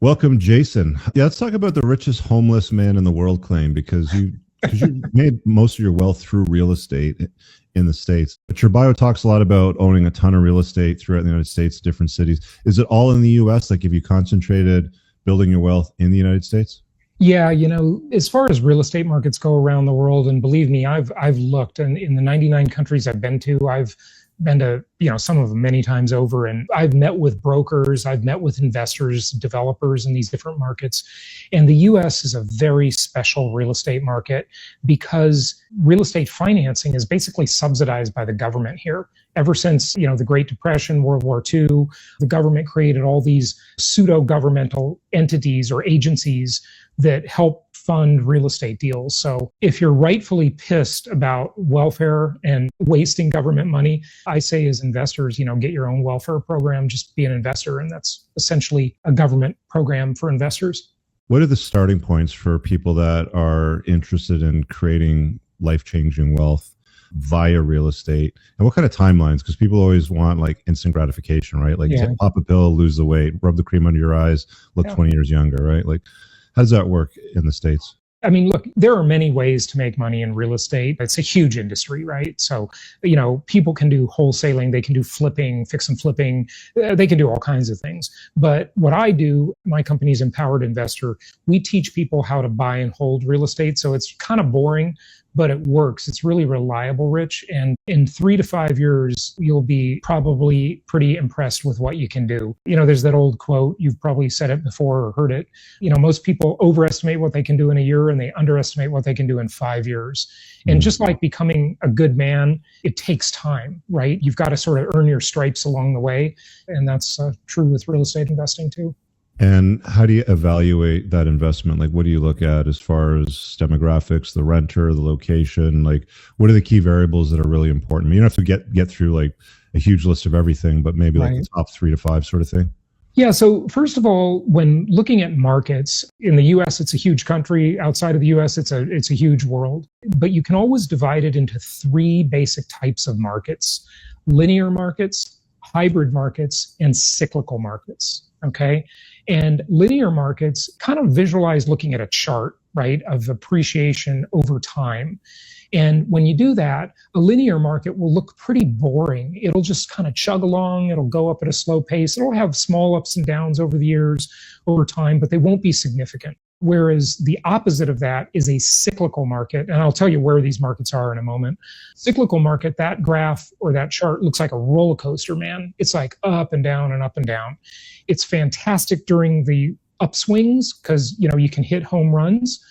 Welcome, Jason. Yeah, let's talk about the richest homeless man in the world claim because you made most of your wealth through real estate in the States. But your bio talks a lot about owning a ton of real estate throughout the United States, different cities. Is it all in the US? Like, have you concentrated building your wealth in the United States? Yeah, as far as real estate markets go around the world, and believe me, I've looked, and in the 99 countries I've been to, I've been to, some of them many times over, and I've met with brokers, I've met with investors, developers in these different markets. And the US is a very special real estate market because real estate financing is basically subsidized by the government here. Ever since, the Great Depression, World War II, the government created all these pseudo-governmental entities or agencies that help fund real estate deals. So if you're rightfully pissed about welfare and wasting government money, I say as investors, get your own welfare program, just be an investor. And that's essentially a government program for investors. What are the starting points for people that are interested in creating life-changing wealth via real estate? And what kind of timelines? Because people always want like instant gratification, right? Like pop a pill, lose the weight, rub the cream under your eyes, look 20 years younger, right? Like, how does that work in the States? I mean, look, there are many ways to make money in real estate. It's a huge industry, right? So, people can do wholesaling, they can do flipping, fix and flipping, they can do all kinds of things. But what I do, my company's Empowered Investor, we teach people how to buy and hold real estate. So it's kind of boring, but it works. It's really reliable, Rich. And in 3 to 5 years, you'll be probably pretty impressed with what you can do. There's that old quote, you've probably said it before or heard it. Most people overestimate what they can do in a year and they underestimate what they can do in 5 years. And just like becoming a good man, it takes time, right? You've got to sort of earn your stripes along the way. And that's true with real estate investing too. And how do you evaluate that investment? Like, what do you look at as far as demographics, the renter, the location? Like, what are the key variables that are really important? You don't have to get through like a huge list of everything, but maybe like the top 3 to 5 sort of thing. Yeah. So first of all, when looking at markets in the US, it's a huge country. Outside of the US, it's a huge world. But you can always divide it into 3 basic types of markets: linear markets, hybrid markets, and cyclical markets. Okay. And linear markets kind of visualize looking at a chart, right, of appreciation over time. And when you do that, a linear market will look pretty boring. It'll just kind of chug along. It'll go up at a slow pace. It'll have small ups and downs over the years, over time, but they won't be significant. Whereas the opposite of that is a cyclical market. And I'll tell you where these markets are in a moment. Cyclical market, that graph or that chart looks like a roller coaster, man. It's like up and down and up and down. It's fantastic during the upswings because, you can hit home runs.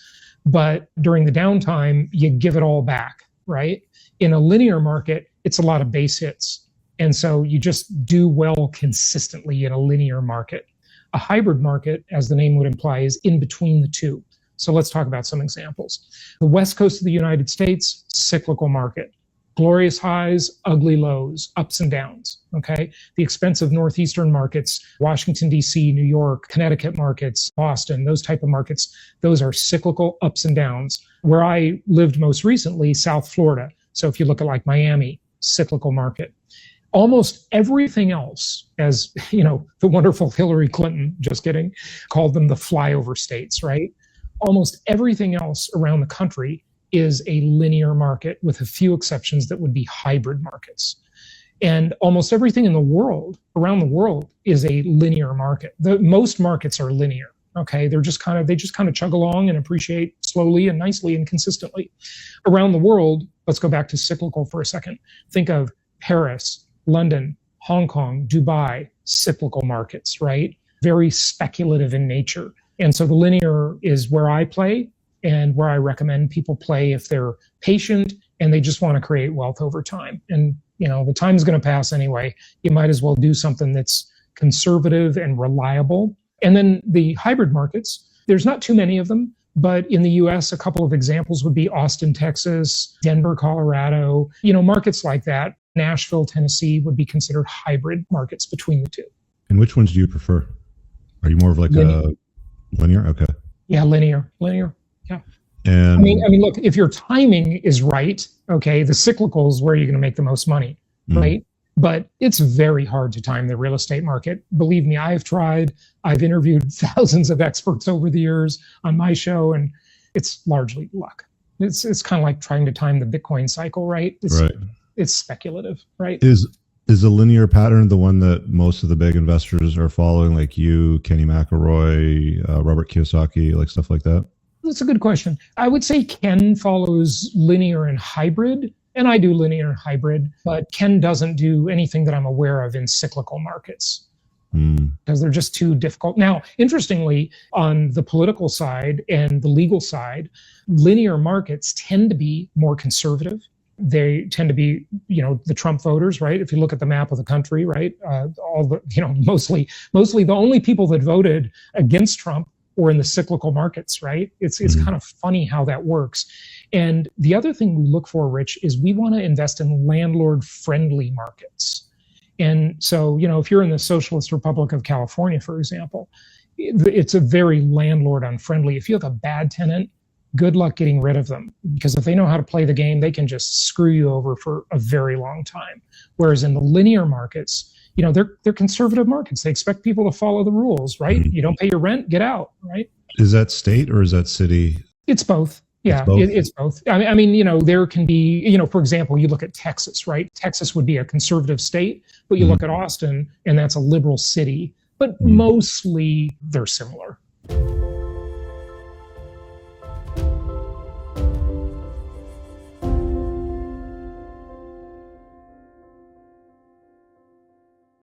But during the downtime, you give it all back, right? In a linear market, it's a lot of base hits. And so you just do well consistently in a linear market. A hybrid market, as the name would imply, is in between the two. So let's talk about some examples. The West Coast of the United States, cyclical market. Glorious highs, ugly lows, ups and downs, okay? The expensive Northeastern markets, Washington, D.C., New York, Connecticut markets, Boston, those type of markets, those are cyclical ups and downs. Where I lived most recently, South Florida. So if you look at like Miami, cyclical market. Almost everything else, as the wonderful Hillary Clinton, just kidding, called them the flyover states, right? Almost everything else around the country is a linear market with a few exceptions that would be hybrid markets. And almost everything in the world, around the world, is a linear market. Most markets are linear, okay? They just kind of chug along and appreciate slowly and nicely and consistently. Around the world, let's go back to cyclical for a second. Think of Paris, London, Hong Kong, Dubai, cyclical markets, right? Very speculative in nature. And so the linear is where I play and where I recommend people play if they're patient and they just want to create wealth over time. And, the time's going to pass anyway. You might as well do something that's conservative and reliable. And then the hybrid markets, there's not too many of them, but in the US, a couple of examples would be Austin, Texas, Denver, Colorado, markets like that. Nashville, Tennessee would be considered hybrid markets between the two. And which ones do you prefer? Are you more of like a linear? Okay. Yeah, linear. Yeah. And I mean, look, if your timing is right, okay, the cyclical is where you're going to make the most money, right? But it's very hard to time the real estate market. Believe me, I've tried. I've interviewed thousands of experts over the years on my show, and it's largely luck. It's kind of like trying to time the Bitcoin cycle, right? It's speculative, right? Is a linear pattern the one that most of the big investors are following, like you, Kenny McElroy, Robert Kiyosaki, like stuff like that? That's a good question. I would say Ken follows linear and hybrid, and I do linear and hybrid, but Ken doesn't do anything that I'm aware of in cyclical markets because they're just too difficult. Now, interestingly, on the political side and the legal side, linear markets tend to be more conservative. They tend to be, the Trump voters, right? If you look at the map of the country, right, all the, mostly the only people that voted against Trump were in the cyclical markets, right? It's kind of funny how that works. And the other thing we look for, Rich, is we want to invest in landlord-friendly markets. And so, if you're in the Socialist Republic of California, for example, it's a very landlord-unfriendly. If you have a bad tenant, good luck getting rid of them, because if they know how to play the game, they can just screw you over for a very long time. Whereas in the linear markets, they're conservative markets. They expect people to follow the rules, right? You don't pay your rent, get out, right? Is that state or is that city? It's both. Yeah, it's both. I mean, there can be, for example, you look at Texas, right? Texas would be a conservative state, but you look at Austin and that's a liberal city, but mostly they're similar.